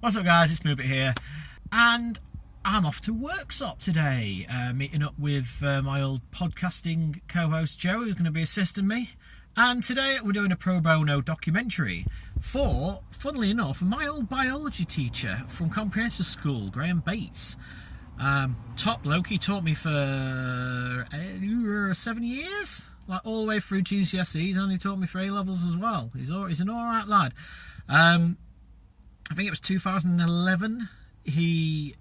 What's up, guys? It's Moobit here, and I'm off to Worksop today, meeting up with my old podcasting co-host Joe, who's going to be assisting me. And today we're doing a pro bono documentary for, funnily enough, my old biology teacher from comprehensive school, Graham Bates. Top bloke. He taught me for 7 years, like all the way through GCSEs, and he taught me for A-levels as well. He's an alright lad. I think it was 2011 he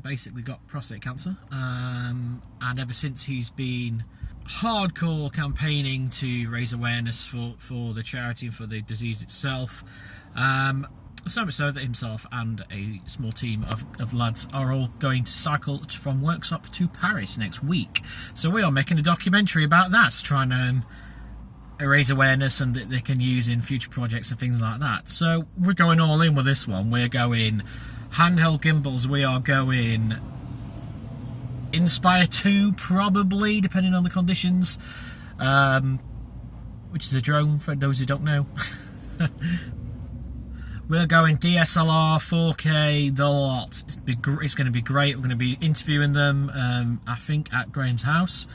basically got prostate cancer, and ever since he's been hardcore campaigning to raise awareness for the charity and for the disease itself. So much so that himself and a small team of lads are all going to cycle from Worksop to Paris next week. So we are making a documentary about that, trying to raise awareness and that they can use in future projects and things like that. So we're going all in with this one. We're going handheld gimbals. We are going Inspire 2 probably, depending on the conditions, which is a drone for those who don't know. We're going DSLR, 4K, the lot. It's going to be great. We're going to be interviewing them, I think, at Graham's house.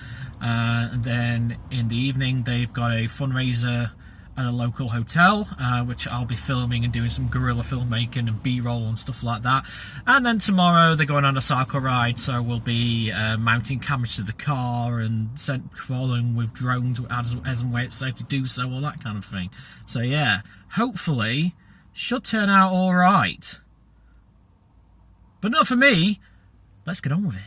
And then in the evening, they've got a fundraiser at a local hotel, which I'll be filming and doing some guerrilla filmmaking and B-roll and stuff like that. And then tomorrow, they're going on a cycle ride, so we'll be mounting cameras to the car and following with drones as and where it's safe to do so, all that kind of thing. So yeah, hopefully should turn out all right, but not for me. Let's get on with it.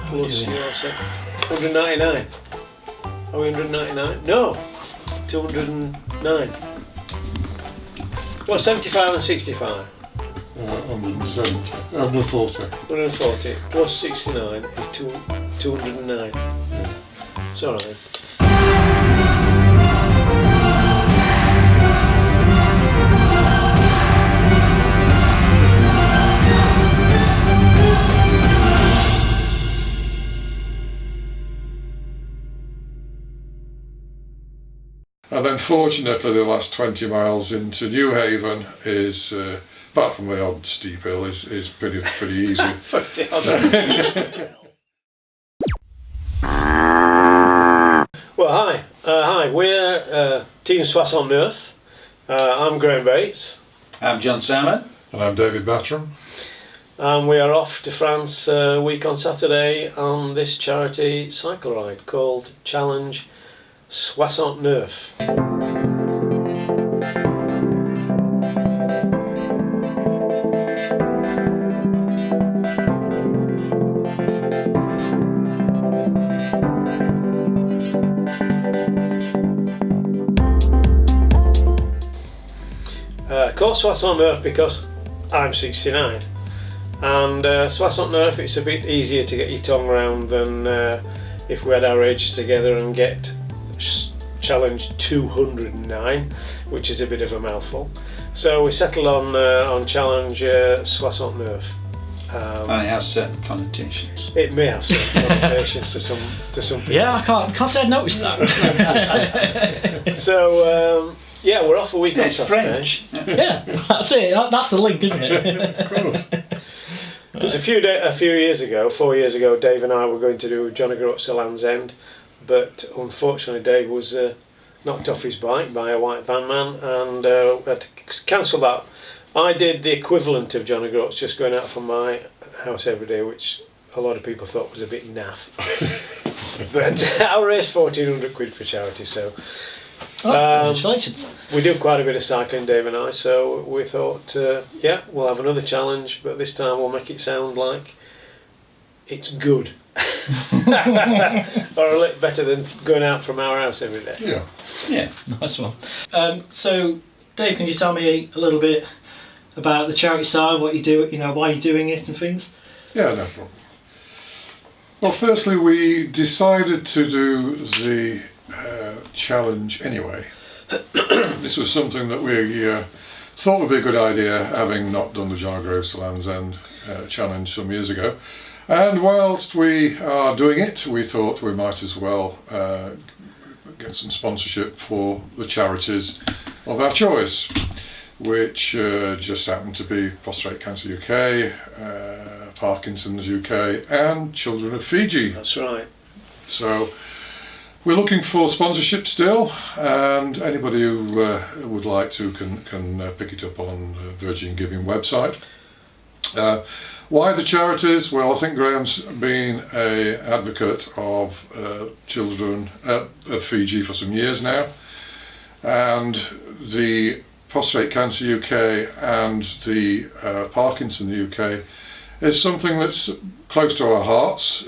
Plus, 199. Are we 199? No, 209. Well, 75 and 65. 170. 140. 140 plus 69 is 209. Yeah. It's alright. And then fortunately the last 20 miles into Newhaven is, apart from the odd steep hill, is pretty easy. Well, hi, we're Team Soixante-Neuf. I'm Graham Bates. I'm John Salmon. And I'm David Battram. And we are off to France a week on Saturday on this charity cycle ride called Challenge Soixante-Neuf. Called Soixante-Neuf because I'm 69, and Soixante-Neuf, it's a bit easier to get your tongue around than if we had our ages together and get challenge 209, which is a bit of a mouthful. So we settled on challenge Soixante-Neuf. And it has certain connotations. It may have certain connotations to some people. Yeah, I can't say I've noticed that. So yeah, we're off a week on It's Saturday. French. Yeah, that's it. That's the link, isn't it? Of course. Because a few years ago, 4 years ago, Dave and I were going to do John O'Groats to Land's End, but unfortunately Dave was knocked off his bike by a white van man, and we had to cancel that. I did the equivalent of John O'Groats, just going out from my house every day, which a lot of people thought was a bit naff. But I raised 1,400 quid for charity, so Congratulations. we do quite a bit of cycling, Dave and I, so we thought, we'll have another challenge, but this time we'll make it sound like it's good. Or a little better than going out from our house every day. Yeah. Yeah. Nice one. So, Dave, can you tell me a little bit about the charity side, what you do, why you're doing it and things? Yeah, no problem. Well, firstly, we decided to do the challenge anyway. This was something that we thought would be a good idea, having not done the John O'Groats to Land's End challenge some years ago. And whilst we are doing it, we thought we might as well get some sponsorship for the charities of our choice, which just happened to be Prostate Cancer UK, Parkinson's UK, and Children of Fiji. That's right. So we're looking for sponsorship still, and anybody who would like to can pick it up on Virgin Giving website. Why the charities? Well, I think Graham's been an advocate of children of Fiji for some years now, and the Prostate Cancer UK and the Parkinson UK is something that's close to our hearts.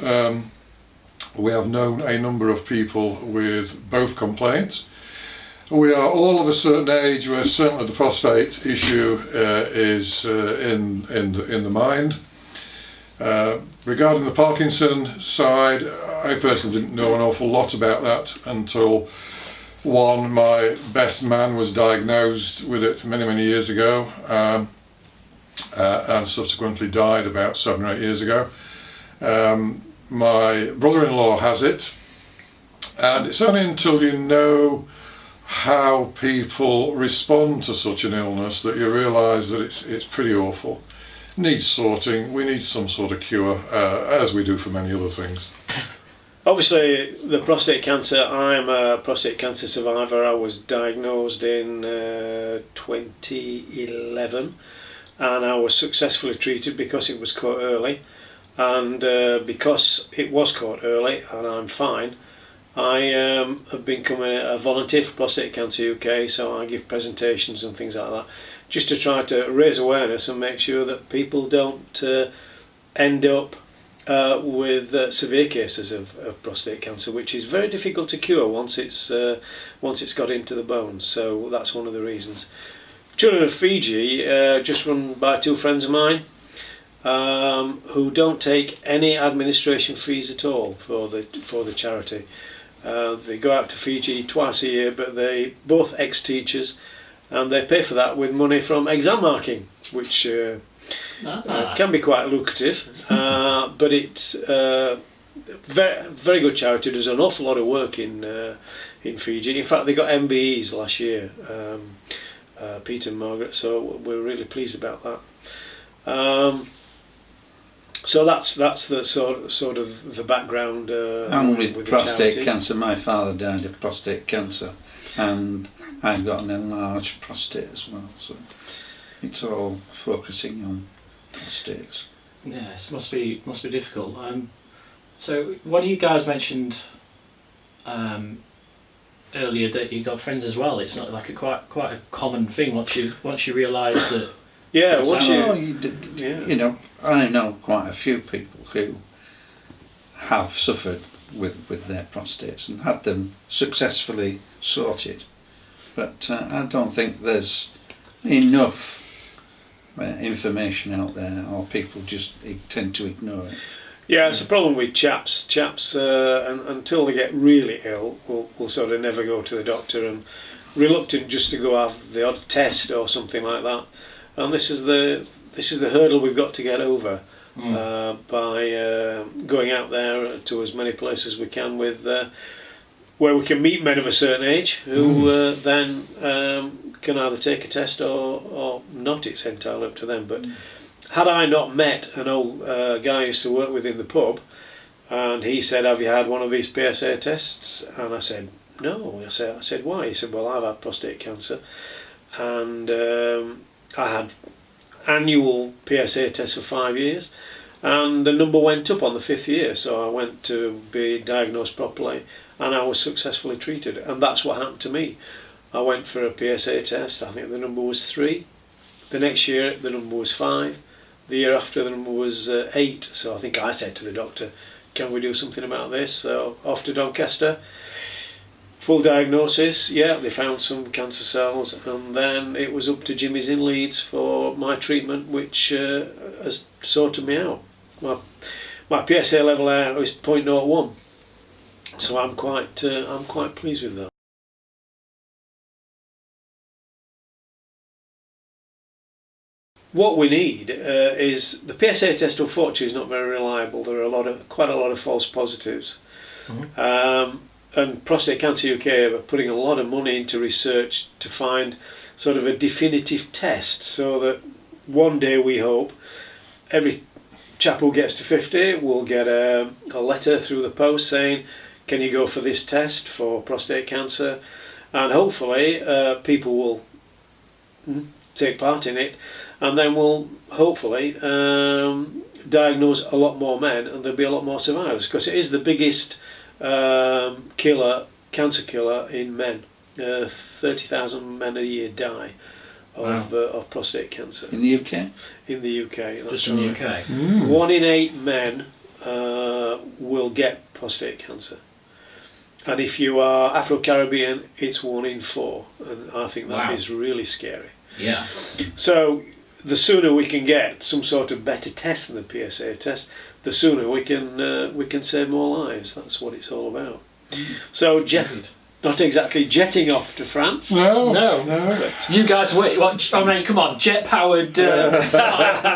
We have known a number of people with both complaints. We are all of a certain age where certainly the prostate issue is in the mind. Regarding the Parkinson side, I personally didn't know an awful lot about that until my best man was diagnosed with it many years ago, and subsequently died about 7 or 8 years ago. My brother-in-law has it, and it's only until you know how people respond to such an illness that you realise that it's pretty awful. Needs sorting. We need some sort of cure, as we do for many other things. Obviously, the prostate cancer, I'm a prostate cancer survivor. I was diagnosed in 2011, and I was successfully treated because it was caught early. And because it was caught early and I'm fine, I have become a volunteer for Prostate Cancer UK, so I give presentations and things like that, just to try to raise awareness and make sure that people don't end up with severe cases of prostate cancer, which is very difficult to cure once it's got into the bones. So that's one of the reasons. Children of Fiji, just run by 2 friends of mine, who don't take any administration fees at all for the charity. They go out to Fiji twice a year, but they both ex-teachers, and they pay for that with money from exam marking, which can be quite lucrative. But it's very good charity. Does an awful lot of work in Fiji. In fact, they got MBEs last year, Peter and Margaret. So we're really pleased about that. So that's the sort of the background. And with prostate charities. cancer, my father died of prostate cancer, and I've got an enlarged prostate as well. So it's all focusing on prostates. Yes, must be difficult. So one of you guys mentioned earlier that you got friends as well. It's not like quite a common thing once you realise that. Yeah, you know, I know quite a few people who have suffered with their prostates and had them successfully sorted, but I don't think there's enough information out there, or people just tend to ignore it. Yeah, it's a problem with chaps. And until they get really ill, will sort of never go to the doctor, and reluctant just to go have the odd test or something like that. And this is the hurdle we've got to get over by going out there to as many places as we can with where we can meet men of a certain age who then can either take a test or not. It's entirely up to them. But had I not met an old guy I used to work with in the pub, and he said, "Have you had one of these PSA tests?" And I said, "No." I said, "Why?" He said, "Well, I've had prostate cancer, and I had annual PSA tests for 5 years, and the number went up on the 5th year, so I went to be diagnosed properly, and I was successfully treated." And that's what happened to me. I went for a PSA test. I think the number was 3. The next year the number was 5. The year after the number was 8. So I think I said to the doctor, "Can we do something about this?" So off to Doncaster. Full diagnosis, yeah, they found some cancer cells, and then it was up to Jimmy's in Leeds for my treatment, which has sorted me out. My PSA level now is 0.01, so I'm quite pleased with that. What we need is the PSA test. Unfortunately, is not very reliable. There are quite a lot of false positives. And Prostate Cancer UK are putting a lot of money into research to find sort of a definitive test, so that one day we hope every chap who gets to 50 will get a letter through the post saying, "Can you go for this test for prostate cancer?" And hopefully people will take part in it, and then we'll hopefully diagnose a lot more men, and there'll be a lot more survivors, because it is the biggest cancer killer in men. 30,000 men a year die of prostate cancer. In the UK? In the UK. Just in the UK. 1 in 8 men will get prostate cancer. And if you are Afro-Caribbean, it's 1 in 4. And I think that is really scary. Yeah. So the sooner we can get some sort of better test than the PSA test, the sooner we can save more lives. That's what it's all about. So not exactly jetting off to France. No. But You guys, I mean, come on, jet-powered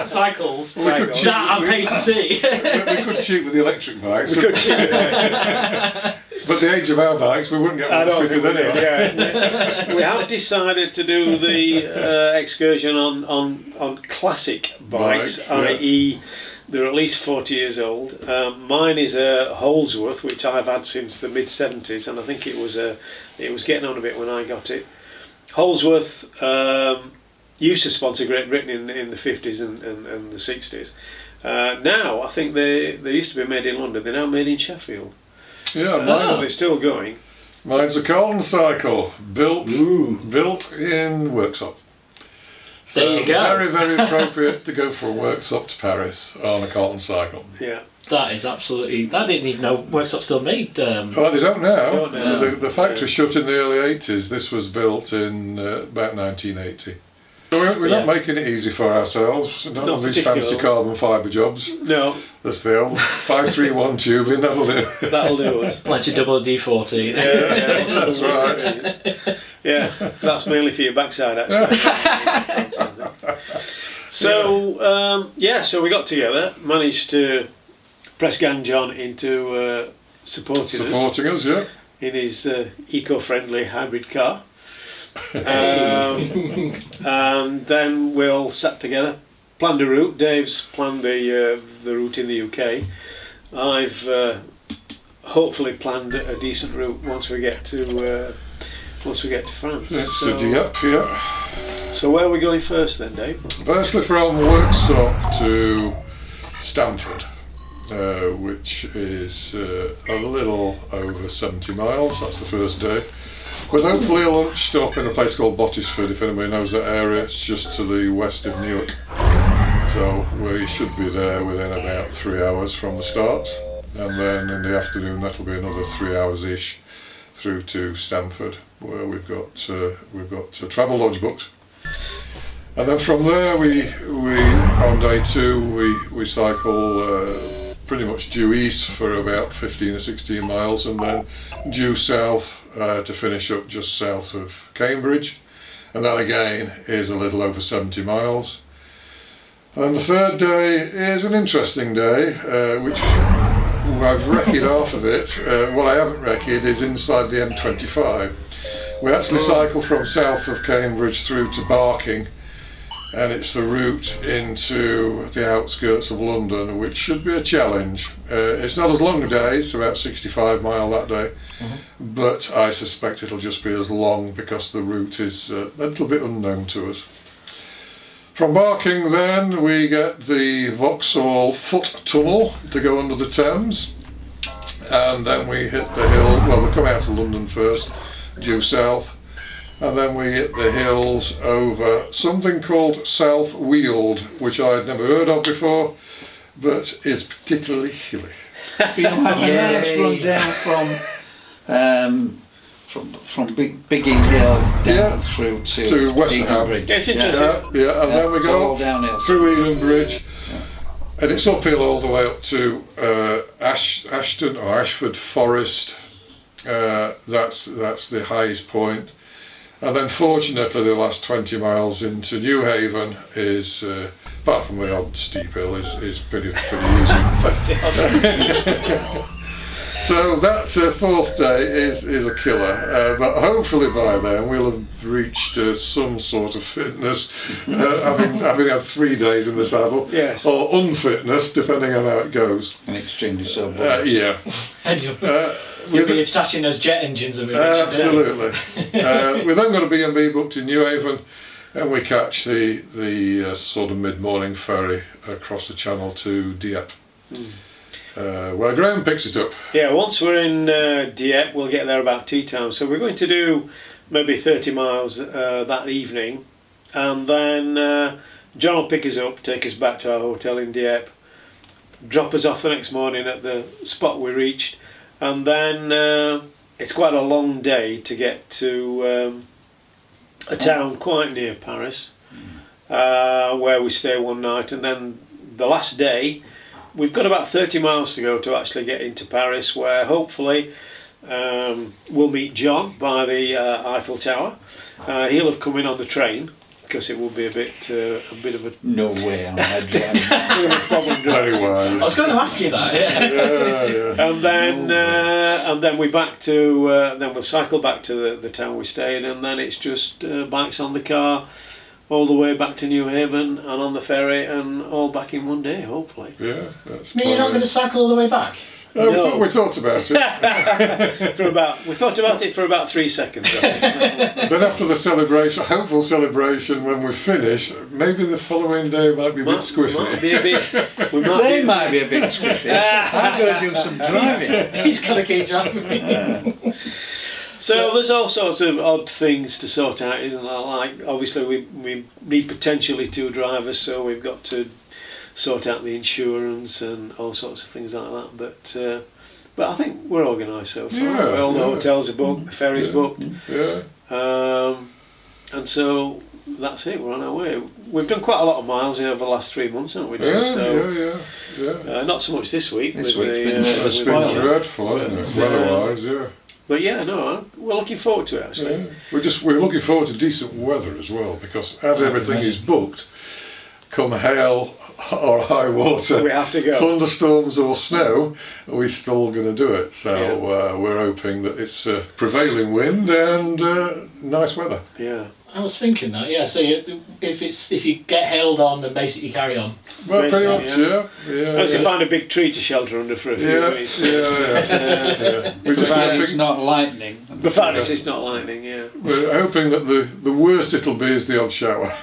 cycles. That I'm paid to see. We could cheat with the electric bikes. we could cheat with it. But the age of our bikes, we wouldn't get I one don't fitted think we did. anyway. Yeah. We have decided to do the excursion on classic bikes, Bikes, yeah. i.e. they're at least 40 years old. Mine is a Holsworth, which I've had since the mid-70s, and I think it was getting on a bit when I got it. Holsworth used to sponsor Great Britain in the 50s and the 60s. Now, I think they used to be made in London. They're now made in Sheffield. Yeah, So they're still going. mine's a Carlton cycle, built in Worksop. So There you go. Very, very appropriate to go for a Worksop to Paris on a Carlton cycle. Yeah. That is absolutely. I didn't even know Worksop still made. Well, they don't now. Don't now. The factory shut in the early 80s. This was built in about 1980. So we're not making it easy for ourselves. Not on these fancy carbon fibre jobs. No, That's the old 531 tubing, that'll do. that'll do us. Plenty double D40. Yeah, That's right. Yeah, that's mainly for your backside, actually. So, so we got together, managed to press Gang John into supporting us us, yeah. in his eco-friendly hybrid car. And then we all sat together, planned a route. Dave's planned the route in the UK. I've hopefully planned a decent route once we get to France. It's the D-up, yeah. So where are we going first then, Dave? Firstly from Worksop to Stamford, which is a little over 70 miles. That's the first day. With hopefully a lunch stop in a place called Bottisford, if anybody knows that area. It's just to the west of Newark. So we should be there within about 3 hours from the start. And then in the afternoon that'll be another 3 hours-ish through to Stamford, where we've got a travel lodge booked. And then from there we on day 2 we cycle pretty much due east for about 15 or 16 miles, and then due south to finish up just south of Cambridge, and that again is a little over 70 miles. And the third day is an interesting day, which I've recce'd half of it. What I haven't recce'd is inside the M25. We actually cycle from south of Cambridge through to Barking, and it's the route into the outskirts of London, which should be a challenge. It's not as long a day, it's about 65 mile that day, but I suspect it'll just be as long because the route is a little bit unknown to us. From Barking then we get the Vauxhall Foot Tunnel to go under the Thames, and then we hit the hill, well we come out of London first, due south, and then we hit the hills over something called South Weald, which I'd never heard of before, but is particularly hilly. You'll have a nice run down from Biggie Hill down through to West Ham. Bridge. Yeah, it's interesting. Yeah, and then we it's go all downhill. through Eden Bridge, and it's uphill all the way up to Ashton or Ashford Forest. That's the highest point, and then fortunately the last 20 miles into Newhaven is, apart from the odd steep hill, is pretty easy. So that fourth day is a killer, but hopefully by then we'll have reached some sort of fitness, having had 3 days in the saddle, Yes. or unfitness, depending on how it goes. And extremely sober. Yeah. And you'll be attaching those jet engines of Absolutely. We're then got a B&B booked in Newhaven, and we catch the sort of mid-morning ferry across the channel to Dieppe. Where Graham picks it up. Yeah, once we're in Dieppe, we'll get there about tea time. So we're going to do maybe 30 miles that evening, and then John will pick us up, take us back to our hotel in Dieppe, drop us off the next morning at the spot we reached, and then it's quite a long day to get to a town quite near Paris, where we stay one night, and then the last day we've got about 30 miles to go to actually get into Paris, where hopefully we'll meet John by the Eiffel Tower. He'll have come in on the train, because it will be a bit of a... No way I'm not driving. Very wise. I was going to ask you that. Yeah. And then we'll cycle back to the town we stayed, and then it's just bikes on the car all the way back to Newhaven and on the ferry, and all back in one day, hopefully. Yeah, that's You're not going to cycle all the way back? No. we thought about it. We thought about it for about 3 seconds. Then after the celebration, hopeful celebration, when we finish, maybe the following day might be a bit squiffy. Might be a bit. They might be a bit squiffy. I'm going to do some driving. He's got to keep driving. So there's all sorts of odd things to sort out, isn't there? Like, obviously we need potentially 2 drivers, so we've got to sort out the insurance and all sorts of things like that. But I think we're organised so far. Yeah, All the hotels are booked, the ferry's booked, Yeah. and so that's it. We're on our way. We've done quite a lot of miles over the last 3 months, haven't we? Dave? Yeah. Not so much this week. This with week's been It's with been the- dreadful, hasn't it? Weather-wise, yeah. But yeah, no, we're looking forward to it actually. Yeah. We're looking forward to decent weather as well, because as everything is booked, come hail or high water, We have to go. thunderstorms or snow, we're still going to do it. So we're hoping that it's prevailing wind and nice weather. Yeah. I was thinking that, yeah. So if you get hailed on, then basically carry on. Well, pretty much, Basically, Unless you find a big tree to shelter under for a few weeks. Yeah. We're just Provided it's hoping, not lightning. Provided it's not lightning, yeah. we're hoping that the worst it'll be is the odd shower.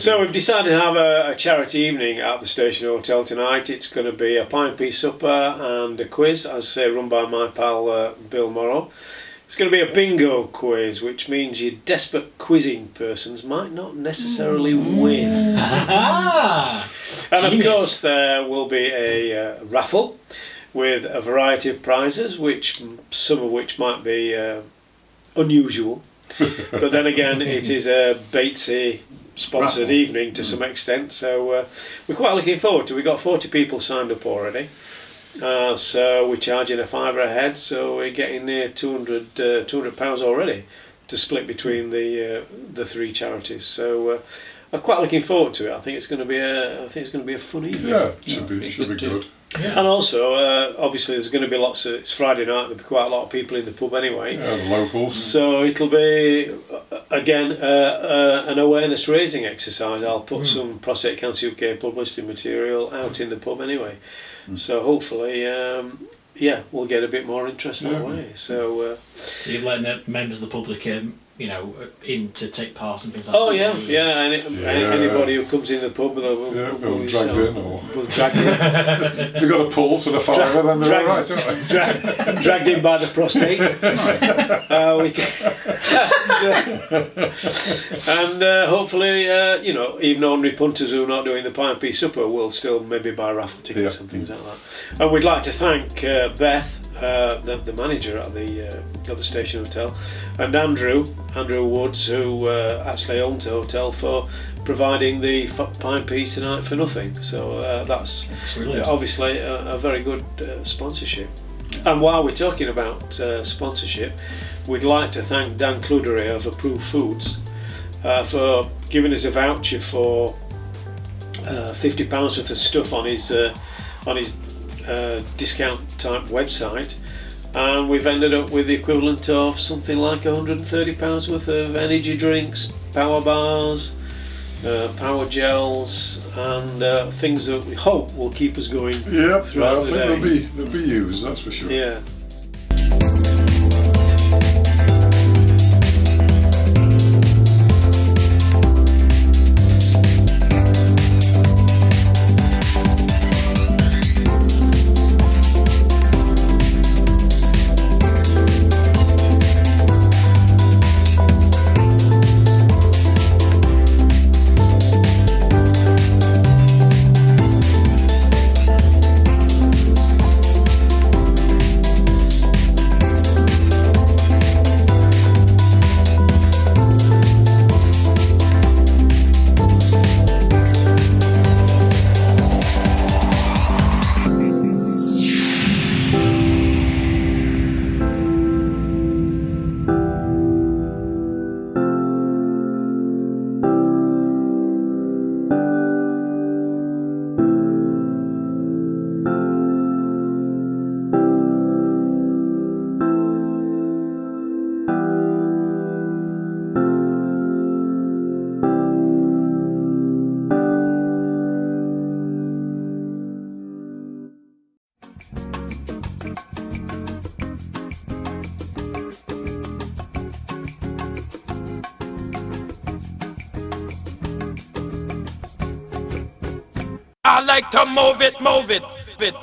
So we've decided to have a charity evening at the Station Hotel tonight. It's going to be a pie pea supper and a quiz, as I say, run by my pal Bill Morrow. It's going to be a bingo quiz, which means your desperate quizzing persons might not necessarily win. And of Genius. course there will be a raffle with a variety of prizes, some of which might be unusual. But then again, it is a Batesy sponsored Raffle. evening to some extent, so we're quite looking forward to it. We've got 40 people signed up already. So we're charging a £5 a head, so we're getting near £200 already to split between the 3 charities. So I'm quite looking forward to it. I think it's going to be a fun evening. Yeah, should be good. Yeah. And also, obviously, there's going to be lots of. It's Friday night. There'll be quite a lot of people in the pub anyway. Yeah, the locals. So it'll be again an awareness raising exercise. I'll put some Prostate Cancer UK publicity material out in the pub anyway. So hopefully, we'll get a bit more interest that way. So you're letting the members of the public, in to take part and things like oh that. anybody who comes in the pub will be dragged in or dragged in. They've got a pulse and a fire, then they're all right, aren't they? Dragged in by the prostate. And hopefully, even ordinary punters who are not doing the pie and pea supper will still maybe buy raffle tickets and things like that. And we'd like to thank Beth, the manager at the Station Hotel, and Andrew Woods, who actually owns the hotel, for providing the pie and peas tonight for nothing. So that's obviously a very good sponsorship. And while we're talking about sponsorship, we'd like to thank Dan Cludery of Approved Foods for giving us a voucher for £50 worth of stuff on his discount type website, and we've ended up with the equivalent of something like £130 worth of energy drinks, power bars, power gels, and things that we hope will keep us going throughout the day. I think they'll be used, that's for sure. Yeah. I like to move it, move it, move it.